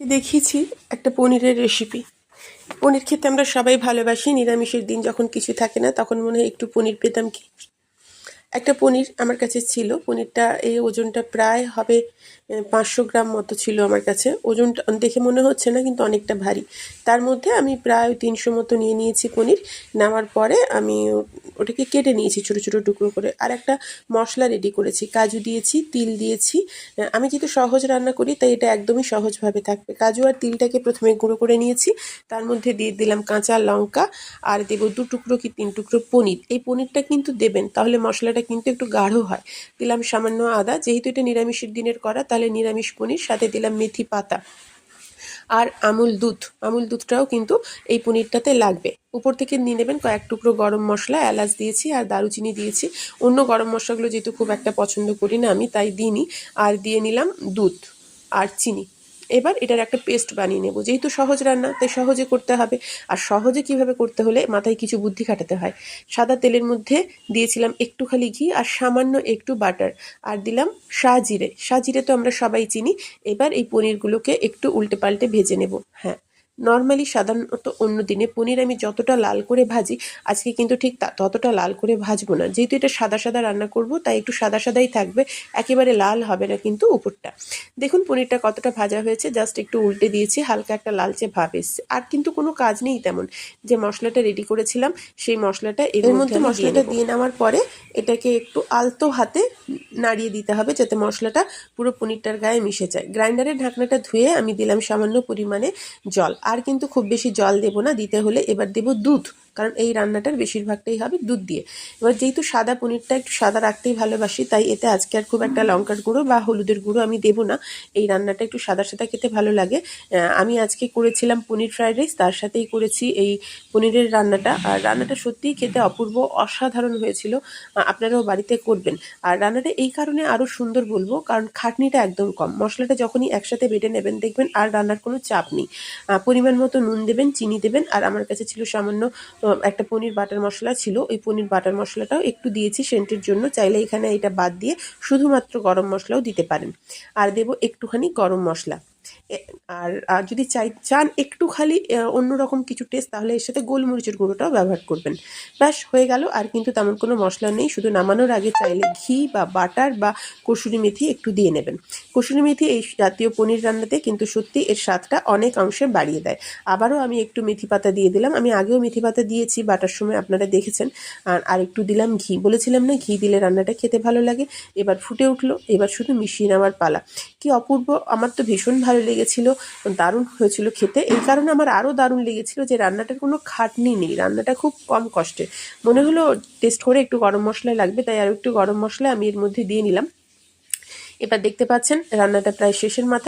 দেখিয়েছি একটা পনিরের রেসিপি। পনির খেতে আমরা সবাই ভালোবাসি। নিরামিষের দিন যখন কিছু থাকে না তখন মনে হয় একটু পনির পেতাম কি। একটা পনির আমার কাছে ছিল। পনিরটা এই ওজনটা প্রায় হবে 500 গ্রাম মতো ছিল আমার কাছে। ওজনটা দেখে মনে হচ্ছে না, কিন্তু অনেকটা ভারী। তার মধ্যে আমি প্রায় 300 মতো নিয়ে নিয়েছি পনির। নেওয়ার পরে আমি ওটাকে কেটে নিয়েছি ছোটো ছোটো টুকরো করে। আর একটা মশলা রেডি করেছি, কাজু দিয়েছি, তিল দিয়েছি। আমি যেহেতু সহজ রান্না করি তাই এটা একদমই সহজভাবে থাকবে। কাজু আর তিলটাকে প্রথমে গুঁড়ো করে নিয়েছি, তার মধ্যে দিয়ে দিলাম কাঁচা লঙ্কা, আর দেবো 2 টুকরো কি 3 টুকরো পনির। এই পনিরটা কিন্তু দেবেন, তাহলে মশলাটা কিন্তু একটু গাঢ় হয়। দিলাম সামান্য আদা, যেহেতু এটা নিরামিষের দিনের করা তাহলে নিরামিষ পনির। সাথে দিলাম মেথি পাতা আর আমুল দুধটাও কিন্তু এই পনিরটাতে লাগবে। উপর থেকে নিয়ে নেবেন কয়েক টুকরো গরম মশলা, এলাচ দিয়েছি আর দারুচিনি দিয়েছি। অন্য গরম মশলাগুলো যেহেতু খুব একটা পছন্দ করি না আমি, তাই দিইনি। আর দিয়ে নিলাম দুধ আর চিনি। এবার এটার একটা পেস্ট বানিয়ে নেব। যেহেতু সহজ রান্না তাই সহজে করতে হবে। আর সহজে কিভাবে করতে হলে মাথায় কিছু বুদ্ধি খাটাতে হয়। সাদা তেলের মধ্যে দিয়েছিলাম একটু খালি ঘি আর সামান্য একটু বাটার, আর দিলাম শাহজিরে তো আমরা সবাই চিনি। এবার এই পনিরগুলোকে একটু উল্টে পাল্টে ভেজে নেব। হ্যাঁ, নর্মালি সাধারণত অন্য দিনে পনির আমি যতটা লাল করে ভাজি, আজকে কিন্তু ঠিক ততটা লাল করে ভাজবো না। যেহেতু এটা সাদা সাদা রান্না করব তাই একটু সাদা সাদাই থাকবে, একেবারে লাল হবে না কিন্তু উপরটা। দেখুন পনিরটা কতটা ভাজা হয়েছে, জাস্ট একটু উল্টে দিয়েছি, হালকা একটা লালচে ভাব এসছে। আর কিন্তু কোনো কাজ নেই তেমন। যে মশলাটা রেডি করেছিলাম সেই মশলাটা এর মধ্যে মশলাটা দিয়ে নেওয়ার পরে এটাকে একটু আলতো হাতে নাড়িয়ে দিতে হবে যাতে মশলাটা পুরো পনিরটার গায়ে মিশে যায়। গ্রাইন্ডারের ঢাকনাটা ধুয়ে আমি দিলাম সামান্য পরিমাণে জল। আর কিন্তু খুব বেশি জল দেবো না, দিতে হলে এবার দেবো দুধ, কারণ এই রান্নাটার বেশিরভাগটাই হবে দুধ দিয়ে। এবার যেহেতু সাদা পনিরটা একটু সাদা রাখতেই ভালোবাসি, তাই এতে আজকে আর খুব একটা লঙ্কার গুঁড়ো বা হলুদের গুঁড়ো আমি দেবো না। এই রান্নাটা একটু সাদা সাদা খেতে ভালো লাগে। আমি আজকে করেছিলাম পনির ফ্রাইড রাইস, তার সাথেই করেছি এই পনিরের রান্নাটা। আর রান্নাটা সত্যিই খেতে অপূর্ব, অসাধারণ হয়েছিল। আপনারাও বাড়িতে করবেন। আর রান্নাটা এই কারণে আরও সুন্দর বলবো, কারণ খাটনিটা একদম কম। মশলাটা যখনই একসাথে বেটে নেবেন দেখবেন আর রান্নার কোনো চাপ নেই। পরিমাণ মতো নুন দেবেন, চিনি দেবেন, আর আমার কাছে ছিল সামান্য একটা পনির বাটার মশলা ছিল, ওই পনির বাটার মশলাটাও একটু দিয়েছি সেন্টের জন্য। চাইলে এখানে এটা বাদ দিয়ে শুধুমাত্র গরম মশলাও দিতে পারেন। আর দেবো একটুখানি গরম মশলা। আর যদি চান একটু খালি অন্যরকম কিছু টেস্ট, তাহলে এর সাথে গোলমরিচের গুঁড়োটাও ব্যবহার করবেন। ব্যাস হয়ে গেল। আর কিন্তু তেমন কোনো মশলা নেই, শুধু নামানোর আগে চাইলে ঘি বা বাটার বা কসুরি মেথি একটু দিয়ে নেবেন। কসুরি মেথি এই জাতীয় পনির রান্নাতে কিন্তু সত্যি এর স্বাদটা অনেক অংশে বাড়িয়ে দেয়। আবারও আমি একটু মেথি পাতা দিয়ে দিলাম। আমি আগেও মেথি পাতা দিয়েছি বাটার সময়, আপনারা দেখেছেন। আর একটু দিলাম ঘি। বলেছিলাম না ঘি দিলে রান্নাটা খেতে ভালো লাগে। এবার ফুটে উঠলো, এবার শুধু মিশিয়ে নেওয়ার পালা। কি অপূর্ব! আমার তো ভীষণ ভালো লেগেছিল, দারুণ হয়েছিল খেতে। এই কারণে আমার আরও দারুণ লেগেছিল যে রান্নাটার কোনো খাটনি নেই, রান্নাটা খুব কম কষ্টে। মনে হলো টেস্ট করে একটু গরম মশলা লাগবে, তাই আর একটু গরম মশলা আমি এর মধ্যে দিয়ে নিলাম। এবার দেখতে পাচ্ছেন রান্নাটা প্রায় শেষের মাথায়।